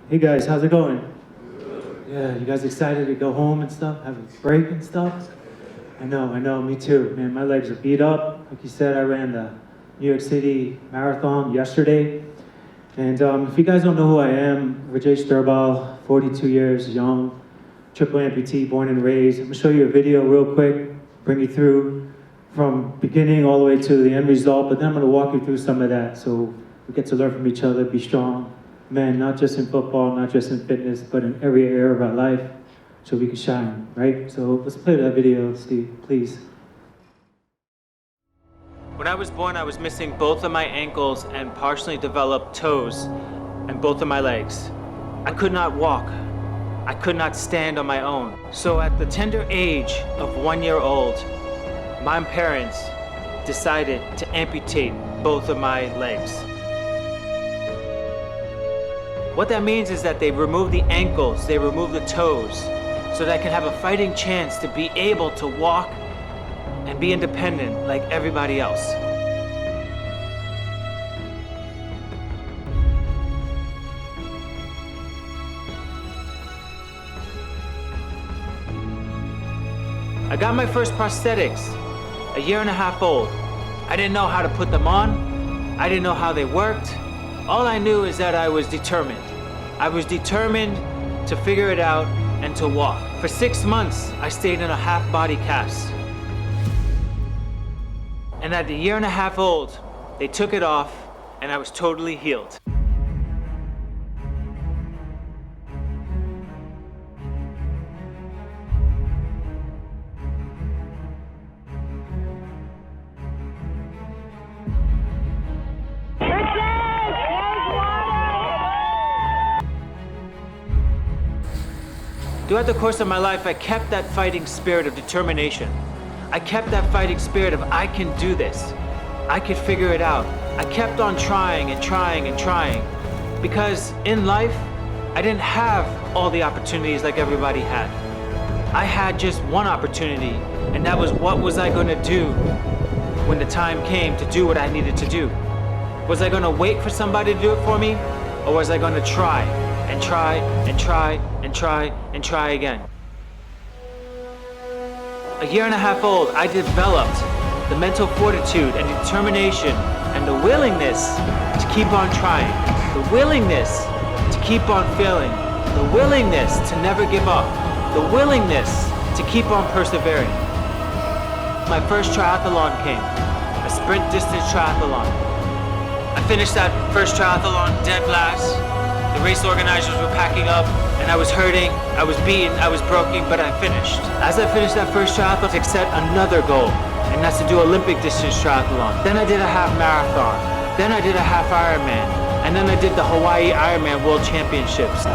Hey guys, how's it going? Yeah, you guys excited to go home and stuff? Have a break and stuff? I know, me too. Man, my legs are beat up. Like you said, I ran the New York City Marathon yesterday. And if you guys don't know who I am, RAJESH DURBAL, 42 years, young, triple amputee, born and raised. I'm gonna show you a video real quick, bring you through from beginning all the way to the end result, but then I'm gonna walk you through some of that so we get to learn from each other, be strong. Men, not just in football, not just in fitness, but in every area of our life, so we can shine, right? So let's play that video, Steve, please. When I was born, I was missing both of my ankles and partially developed toes and both of my legs. I could not walk. I could not stand on my own. So at the tender age of 1 year old, my parents decided to amputate both of my legs. What that means is that they remove the ankles, they remove the toes, so that I can have a fighting chance to be able to walk and be independent like everybody else. I got my first prosthetics a year and a half old. I didn't know how to put them on. I didn't know how they worked. All I knew is that I was determined. I was determined to figure it out and to walk. For 6 months, I stayed in a half-body cast. And at a year and a half old, they took it off and I was totally healed. Throughout the course of my life, I kept that fighting spirit of determination. I kept that fighting spirit of I can do this. I could figure it out. I kept on trying and trying and trying. Because in life, I didn't have all the opportunities like everybody had. I had just one opportunity, and that was what was I going to do when the time came to do what I needed to do. Was I going to wait for somebody to do it for me? Or was I going to try and try and try and try and try again? A year and a half old, I developed the mental fortitude and determination and the willingness to keep on trying, the willingness to keep on failing, the willingness to never give up, the willingness to keep on persevering. My first triathlon came, a sprint distance triathlon. I finished that first triathlon dead last. The race organizers were packing up and I was hurting, I was beaten, I was broken, but I finished. As I finished that first triathlon, I set another goal, and that's to do Olympic distance triathlon. Then I did a half marathon. Then I did a half Ironman. And then I did the Hawaii Ironman World Championships.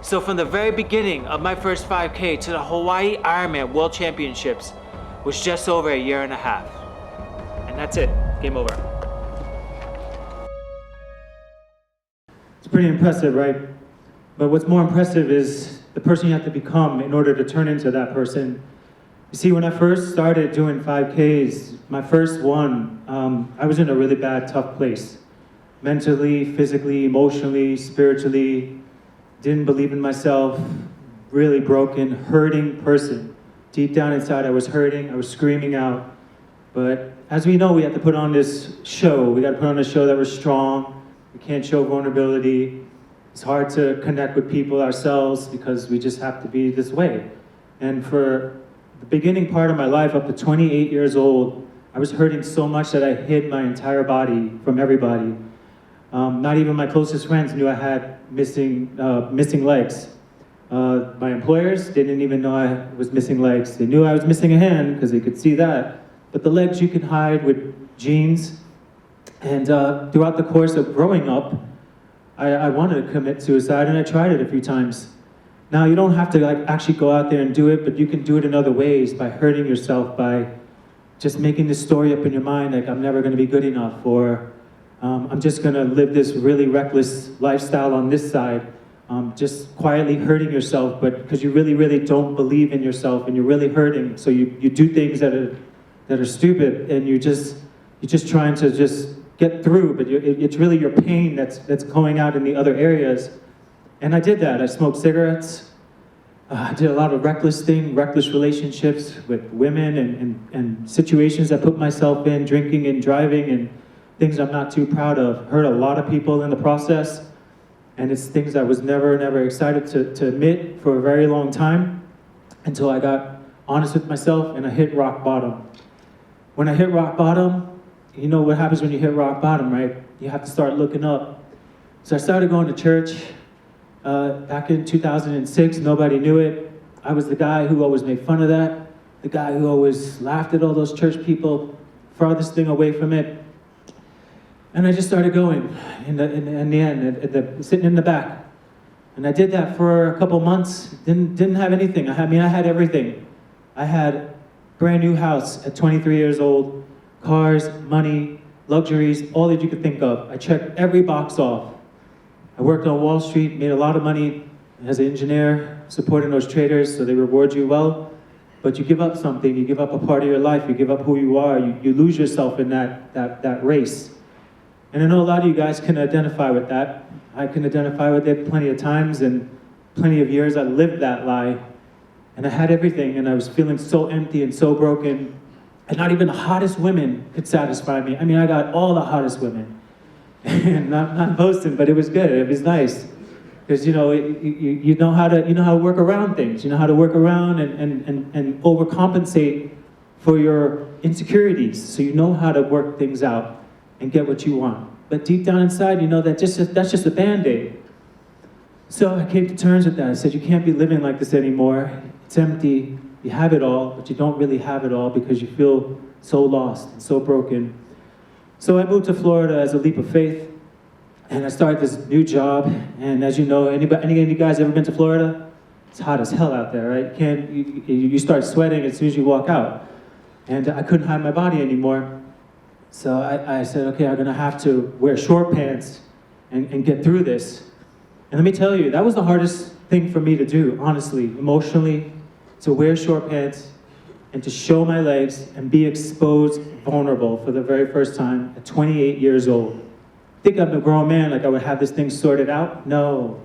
So from the very beginning of my first 5K to the Hawaii Ironman World Championships was just over a year and a half. And that's it, game over. It's pretty impressive, right? But what's more impressive is the person you have to become in order to turn into that person. You see, when I first started doing 5Ks, my first one, I was in a really bad, tough place. Mentally, physically, emotionally, spiritually. Didn't believe in myself, really broken, hurting person. Deep down inside, I was hurting, I was screaming out. But as we know, we have to put on this show. We got to put on a show that we're strong. We can't show vulnerability. It's hard to connect with people ourselves because we just have to be this way. And for the beginning part of my life, up to 28 years old, I was hurting so much that I hid my entire body from everybody. Not even my closest friends knew I had missing legs. My employers didn't even know I was missing legs. They knew I was missing a hand because they could see that. But the legs you can hide with jeans. And throughout the course of growing up, I wanted to commit suicide, and I tried it a few times. Now, you don't have to actually go out there and do it, but you can do it in other ways by hurting yourself, by just making this story up in your mind, like I'm never going to be good enough, or I'm just going to live this really reckless lifestyle on this side, just quietly hurting yourself, but because you really, really don't believe in yourself and you're really hurting, so you do things that are stupid, and you're just trying to just get through, but it's really your pain that's going out in the other areas. And I did that. I smoked cigarettes. I did a lot of reckless relationships with women and situations I put myself in, drinking and driving and things I'm not too proud of. Hurt a lot of people in the process, and it's things I was never excited to admit for a very long time, until I got honest with myself and I hit rock bottom. When I hit rock bottom, you know what happens when you hit rock bottom, right? You have to start looking up. So I started going to church. Back in 2006, nobody knew it. I was the guy who always made fun of that, the guy who always laughed at all those church people, farthest thing away from it. And I just started going in the end, sitting in the back. And I did that for a couple months, didn't have anything. I had everything. I had brand new house at 23 years old, cars, money, luxuries, all that you could think of. I checked every box off. I worked on Wall Street, made a lot of money as an engineer, supporting those traders, so they reward you well. But you give up something, you give up a part of your life, you give up who you are, you lose yourself in that race. And I know a lot of you guys can identify with that. I can identify with it plenty of times, and plenty of years I lived that lie. And I had everything, and I was feeling so empty and so broken, and not even the hottest women could satisfy me. I mean, I got all the hottest women. And not boasting, but it was good. It was nice, because you know how to work around things. You know how to work around and overcompensate for your insecurities. So you know how to work things out and get what you want. But deep down inside, you know that's just a Band-Aid. So I came to terms with that. I said, you can't be living like this anymore. It's empty. You have it all, but you don't really have it all because you feel so lost and so broken. So I moved to Florida as a leap of faith, and I started this new job. And as you know, any of you guys ever been to Florida? It's hot as hell out there, right? You start sweating as soon as you walk out. And I couldn't hide my body anymore. So I said, okay, I'm gonna have to wear short pants and get through this. And let me tell you, that was the hardest thing for me to do, honestly, emotionally, to wear short pants and to show my legs and be exposed, vulnerable for the very first time at 28 years old. Think I'm a grown man, like I would have this thing sorted out? No.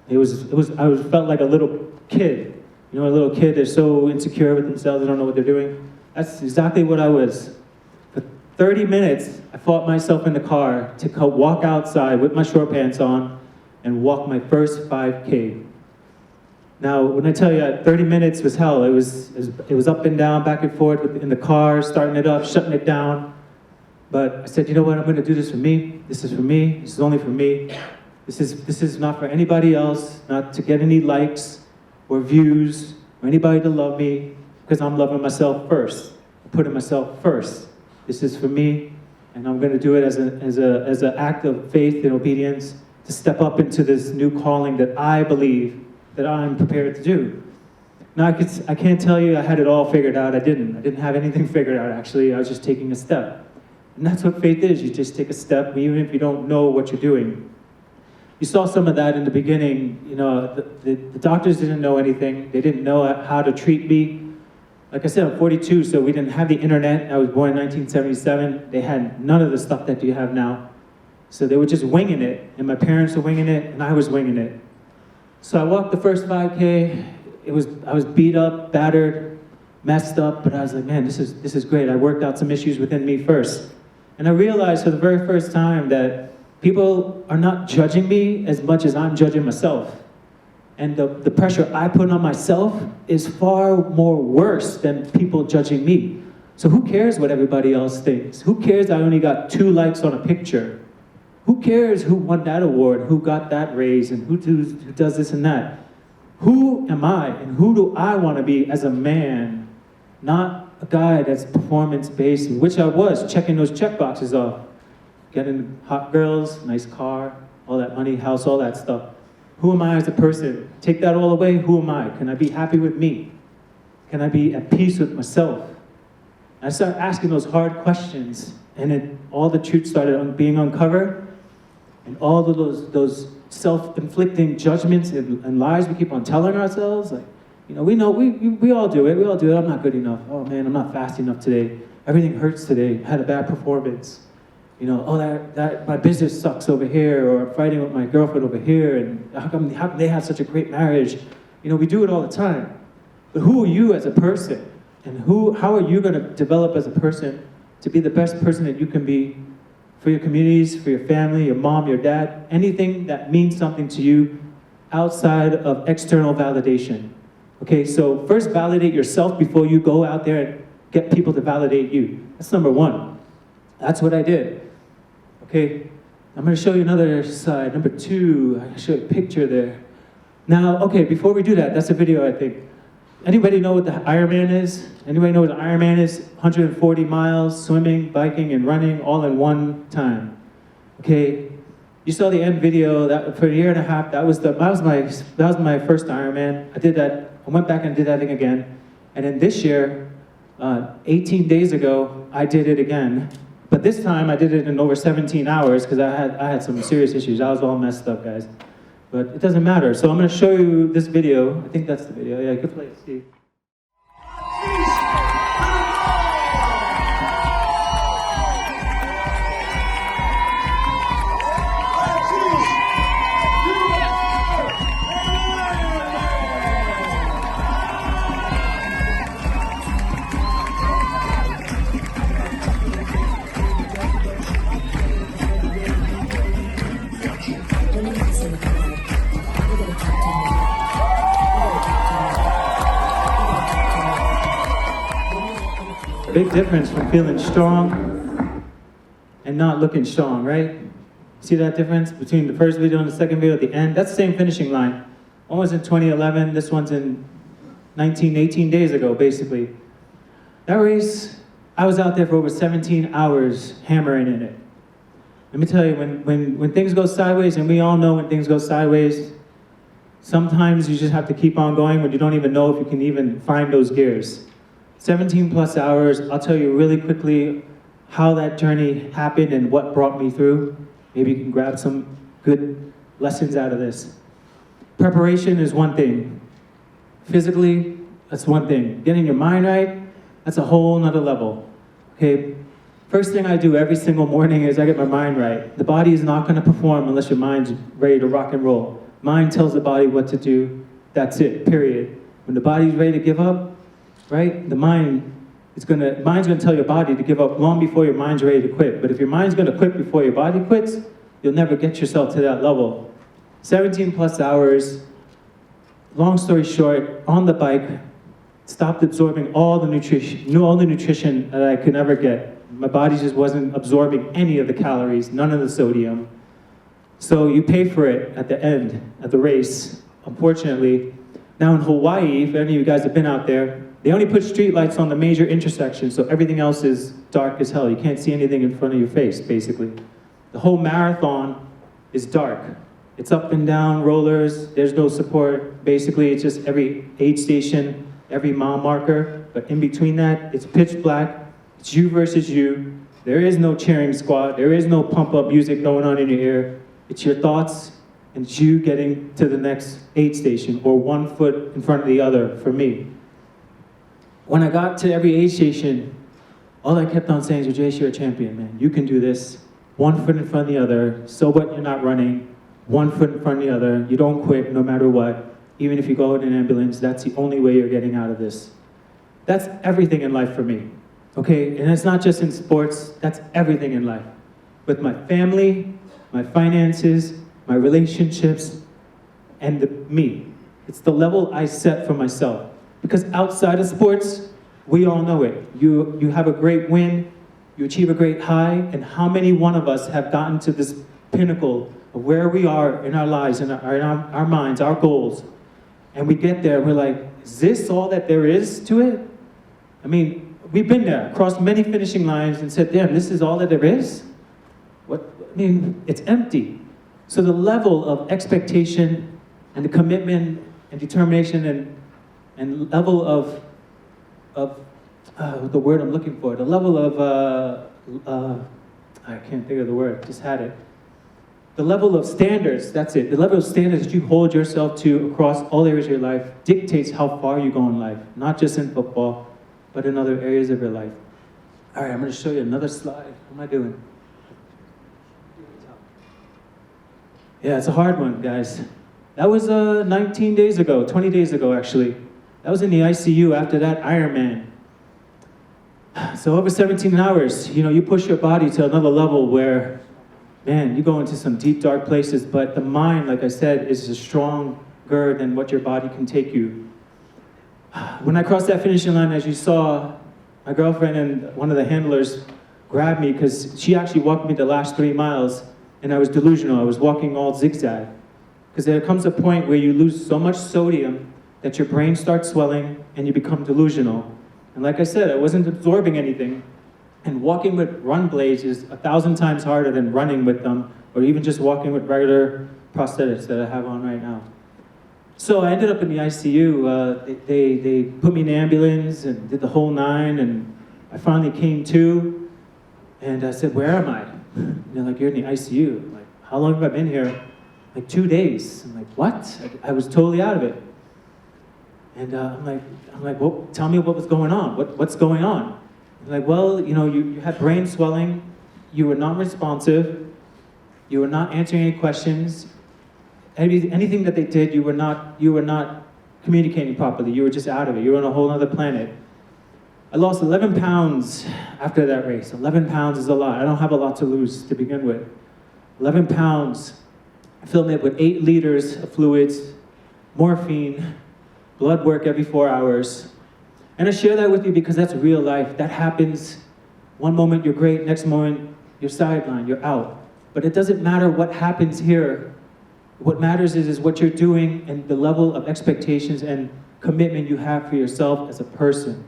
I felt like a little kid. You know, a little kid, they're so insecure with themselves, they don't know what they're doing. That's exactly what I was. For 30 minutes, I fought myself in the car to walk outside with my short pants on and walk my first 5K. Now, when I tell you 30 minutes was hell, it was up and down, back and forth in the car, starting it up, shutting it down. But I said, you know what, I'm gonna do this for me. This is for me, this is only for me. This is not for anybody else, not to get any likes or views or anybody to love me, because I'm loving myself first. I'm putting myself first. This is for me, and I'm gonna do it as an act of faith and obedience to step up into this new calling that I believe that I'm prepared to do. Now, I can't tell you I had it all figured out. I didn't have anything figured out, actually. I was just taking a step. And that's what faith is. You just take a step, even if you don't know what you're doing. You saw some of that in the beginning. You know, the doctors didn't know anything. They didn't know how to treat me. Like I said, I'm 42, so we didn't have the internet. I was born in 1977. They had none of the stuff that you have now. So they were just winging it, and my parents were winging it, and I was winging it. So I walked the first 5K. I was beat up, battered, messed up, but I was like, man, this is great. I worked out some issues within me first. And I realized for the very first time that people are not judging me as much as I'm judging myself. And the pressure I put on myself is far more worse than people judging me. So who cares what everybody else thinks? Who cares I only got 2 likes on a picture? Who cares who won that award, who got that raise, and who does this and that? Who am I, and who do I want to be as a man, not a guy that's performance-based, which I was, checking those check boxes off. Getting hot girls, nice car, all that money, house, all that stuff. Who am I as a person? Take that all away, who am I? Can I be happy with me? Can I be at peace with myself? I started asking those hard questions, and all the truth started being uncovered. And all of those self-inflicting judgments and lies we keep on telling ourselves. Like, you know, we all do it. We all do it. I'm not good enough. Oh man, I'm not fast enough today. Everything hurts today. I had a bad performance. You know, oh that my business sucks over here, or I'm fighting with my girlfriend over here, and how come they have such a great marriage? You know, we do it all the time. But who are you as a person? And how are you going to develop as a person to be the best person that you can be for your communities, for your family, your mom, your dad, anything that means something to you outside of external validation? Okay, so first validate yourself before you go out there and get people to validate you. That's number one. That's what I did. Okay, I'm going to show you another side. Number two, I show you a picture there. Now, okay, before we do that, that's a video, I think. Anybody know what the Ironman is? Anybody know what the Ironman is? 140 miles, swimming, biking, and running all in one time. Okay, you saw the end video. That for a year and a half, that was my first Ironman. I did that. I went back and did that thing again. And then this year, 18 days ago, I did it again. But this time, I did it in over 17 hours because I had some serious issues. I was all messed up, guys. But it doesn't matter. So I'm going to show you this video. I think that's the video. Yeah, you can play it, Steve. Big difference from feeling strong and not looking strong, right? See that difference between the first video and the second video at the end? That's the same finishing line. One was in 2011, this one's in 18 days ago, basically. That race, I was out there for over 17 hours hammering in it. Let me tell you, when things go sideways, and we all know when things go sideways, sometimes you just have to keep on going when you don't even know if you can even find those gears. 17 plus hours. I'll tell you really quickly how that journey happened and what brought me through. Maybe you can grab some good lessons out of this. Preparation is one thing. Physically, that's one thing. Getting your mind right, that's a whole nother level. Okay, first thing I do every single morning is I get my mind right. The body is not gonna perform unless your mind's ready to rock and roll. Mind tells the body what to do, that's it, period. When the body's ready to give up, right? The mind's gonna tell your body to give up long before your mind's ready to quit. But if your mind's gonna quit before your body quits, you'll never get yourself to that level. 17 plus hours, long story short, on the bike, stopped absorbing all the nutrition that I could ever get. My body just wasn't absorbing any of the calories, none of the sodium. So you pay for it at the end, at the race, unfortunately. Now in Hawaii, if any of you guys have been out there, they only put street lights on the major intersections, so everything else is dark as hell. You can't see anything in front of your face, basically. The whole marathon is dark. It's up and down rollers, there's no support. Basically, it's just every aid station, every mile marker, but in between that, it's pitch black. It's you versus you. There is no cheering squad. There is no pump-up music going on in your ear. It's your thoughts, and it's you getting to the next aid station, or one foot in front of the other, for me. When I got to every aid station, all I kept on saying is, Rajesh, you're a champion, man. You can do this. One foot in front of the other. So what, you're not running. One foot in front of the other. You don't quit no matter what. Even if you go in an ambulance, that's the only way you're getting out of this. That's everything in life for me. Okay, and it's not just in sports, that's everything in life. With my family, my finances, my relationships, and me. It's the level I set for myself. Because outside of sports, we all know it. You have a great win, you achieve a great high, and how many one of us have gotten to this pinnacle of where we are in our lives, in our minds, our goals, and we get there and we're like, is this all that there is to it? I mean, we've been there, crossed many finishing lines and said, damn, this is all that there is? It's empty. So the level of expectation and the commitment and determination and level of the word I'm looking for, the level of, I can't think of the word, just had it. The level of standards, that's it. The level of standards that you hold yourself to across all areas of your life dictates how far you go in life, not just in football, but in other areas of your life. All right, I'm going to show you another slide. How am I doing? Yeah, it's a hard one, guys. That was 19 days ago, 20 days ago, actually. That was in the ICU after that Ironman. So over 17 hours, you push your body to another level where, man, you go into some deep, dark places, but the mind, like I said, is stronger than what your body can take you. When I crossed that finishing line, as you saw, my girlfriend and one of the handlers grabbed me because she actually walked me the last 3 miles, and I was delusional. I was walking all zigzag. Because there comes a point where you lose so much sodium that your brain starts swelling and you become delusional. And like I said, I wasn't absorbing anything. And walking with run blades is 1,000 times harder than running with them, or even just walking with regular prosthetics that I have on right now. So I ended up in the ICU. They put me in the ambulance and did the whole 9, and I finally came to, and I said, "Where am I?" And they're like, "You're in the ICU." I'm like, "How long have I been here?" Like 2 days. I'm like, "What?" I was totally out of it. And I'm like, "Well, tell me what was going on. What's going on?" They're like, "Well, you had brain swelling. You were not responsive. You were not answering any questions. Anything that they did, you were not communicating properly. You were just out of it. You were on a whole other planet." I lost 11 pounds after that race. 11 pounds is a lot. I don't have a lot to lose to begin with. 11 pounds. I filled me up with 8 liters of fluids, morphine, blood work every 4 hours. And I share that with you because that's real life. That happens. One moment you're great, next moment you're sidelined, you're out. But it doesn't matter what happens here. What matters is what you're doing and the level of expectations and commitment you have for yourself as a person.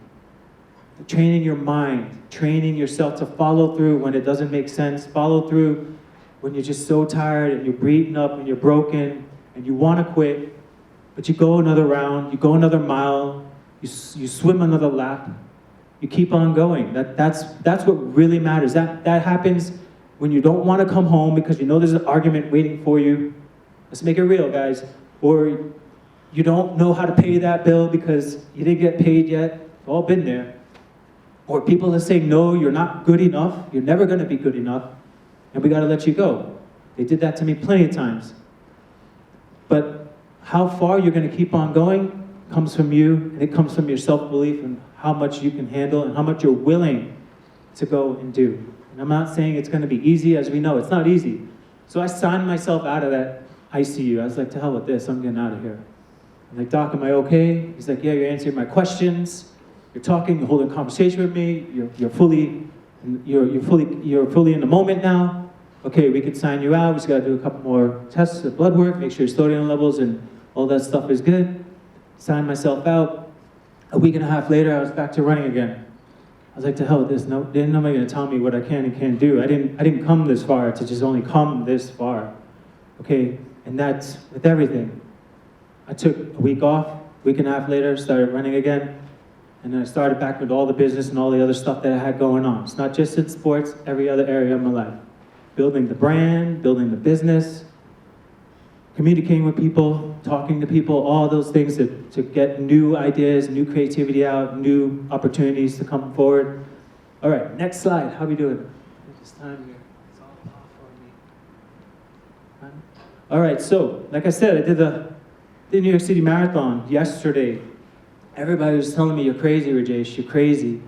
Training your mind, training yourself to follow through when it doesn't make sense, follow through when you're just so tired and you're beaten up and you're broken and you want to quit, but you go another round, you go another mile, you swim another lap, you keep on going. That's what really matters. That happens when you don't want to come home because you know there's an argument waiting for you. Let's make it real, guys. Or you don't know how to pay that bill because you didn't get paid yet. We've all been there. Or people that say, "No, you're not good enough. You're never going to be good enough. And we got to let you go." They did that to me plenty of times. But how far you're going to keep on going comes from you, and it comes from your self-belief and how much you can handle and how much you're willing to go and do. And I'm not saying it's going to be easy, as we know. It's not easy. So I signed myself out of that ICU. I was like, "To hell with this. I'm getting out of here." I'm like, "Doc, am I okay?" He's like, "Yeah, you're answering my questions. You're talking, you're holding a conversation with me. You're fully in the moment now. Okay, we could sign you out. We just got to do a couple more tests of blood work, make sure your sodium levels and all that stuff is good." Signed myself out. A week and a half later, I was back to running again. I was like, "To hell with this. Nobody going to tell me what I can and can't do. I didn't come this far to just only come this far." Okay, and that's with everything. I took a week off. A week and a half later, started running again. And then I started back with all the business and all the other stuff that I had going on. It's not just in sports, every other area of my life. Building the brand, building the business, communicating with people, talking to people, all those things to get new ideas, new creativity out, new opportunities to come forward. All right, next slide. How we doing? This time here. It's all off on me. All right, so like I said, I did the New York City Marathon yesterday. Everybody was telling me, "You're crazy, Rajesh, you're crazy."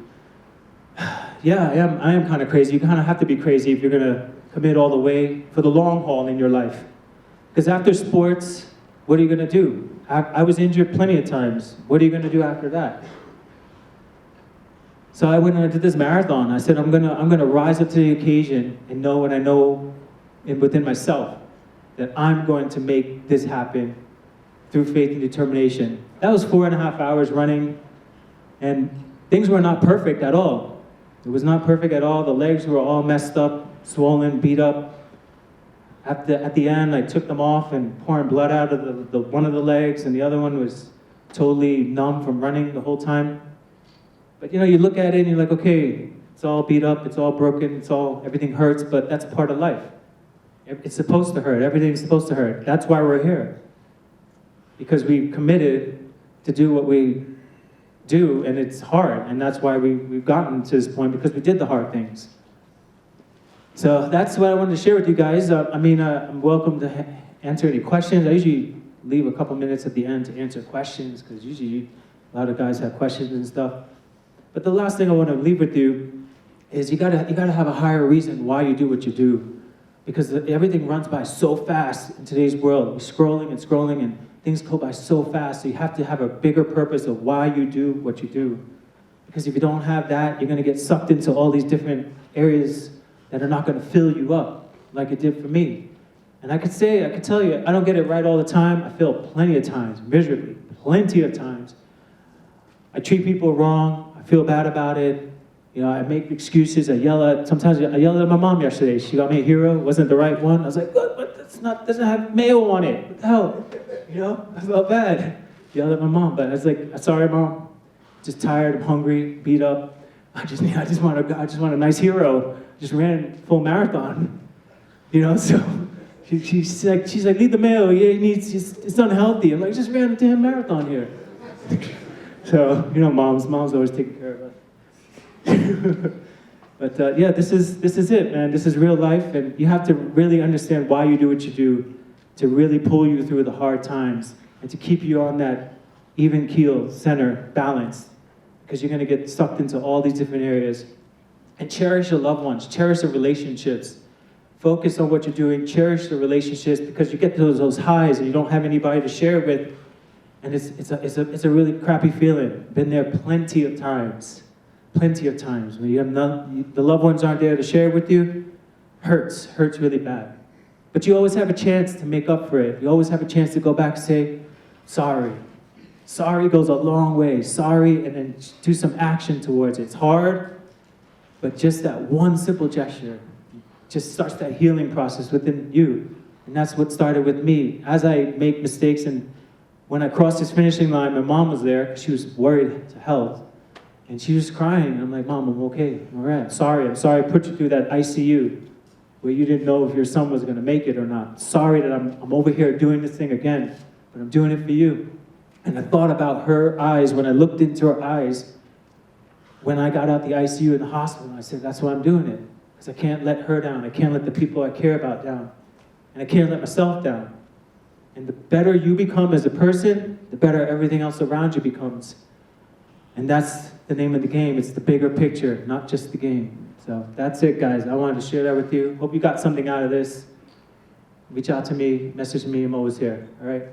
Yeah, I am kind of crazy. You kind of have to be crazy if you're going to commit all the way for the long haul in your life. Because after sports, what are you going to do? I was injured plenty of times. What are you going to do after that? So I went and I did this marathon. I said, I'm gonna rise up to the occasion and know what I know within myself, that I'm going to make this happen through faith and determination. That was 4.5 hours running, and things were not perfect at all. It was not perfect at all. The legs were all messed up, swollen, beat up. At the end, I took them off and pouring blood out of the one of the legs, and the other one was totally numb from running the whole time. But you look at it and you're like, okay, it's all beat up, it's all broken, everything hurts, but that's part of life. It's supposed to hurt. Everything's supposed to hurt. That's why we're here. Because we committed to do what we do, and it's hard. And that's why we've gotten to this point, because we did the hard things. So that's what I wanted to share with you guys. I'm welcome to answer any questions. I usually leave a couple minutes at the end to answer questions, because usually a lot of guys have questions and stuff. But the last thing I want to leave with you is you gotta have a higher reason why you do what you do. Because everything runs by so fast in today's world. We're scrolling and scrolling, and things go by so fast. So you have to have a bigger purpose of why you do what you do. Because if you don't have that, you're gonna get sucked into all these different areas that are not gonna fill you up like it did for me. And I could tell you, I don't get it right all the time. I fail plenty of times, miserably, plenty of times. I treat people wrong. I feel bad about it. You know, I make excuses. Sometimes I yelled at my mom yesterday. She got me a hero. It wasn't the right one. I was like, what? But doesn't have mayo on it. What the hell? You know, I felt bad. Yelled at my mom, but I was like, sorry, Mom. Just tired. I'm hungry. Beat up. I just want a nice hero. Just ran full marathon. You know, so she's like, leave the mayo. Yeah, it's unhealthy. I'm like, just ran a damn marathon here. So, you know, moms always taking care of us. But yeah, this is it, man. This is real life, and you have to really understand why you do what you do to really pull you through the hard times and to keep you on that even keel, center, balance, because you're going to get sucked into all these different areas. And cherish your loved ones, cherish the relationships. Focus on what you're doing, cherish the relationships, because you get those highs and you don't have anybody to share it with, and it's a really crappy feeling. Been there plenty of times when you have the loved ones aren't there to share with you. Hurts really bad. But you always have a chance to make up for it. You always have a chance to go back and say, sorry. Sorry goes a long way. Sorry, and then do some action towards it. It's hard, but just that one simple gesture just starts that healing process within you. And that's what started with me. As I make mistakes, and when I crossed this finishing line, my mom was there. She was worried to health. And she was crying. I'm like, Mom, I'm okay. I'm all right. I'm sorry I put you through that ICU where you didn't know if your son was going to make it or not. Sorry that I'm over here doing this thing again, but I'm doing it for you. And I thought about her eyes when I looked into her eyes when I got out the ICU in the hospital. I said, that's why I'm doing it. Because I can't let her down. I can't let the people I care about down. And I can't let myself down. And the better you become as a person, the better everything else around you becomes. And that's the name of the game. It's the bigger picture, not just the game. So that's it, guys. I wanted to share that with you. Hope you got something out of this. Reach out to me, message me. I'm always here. All right?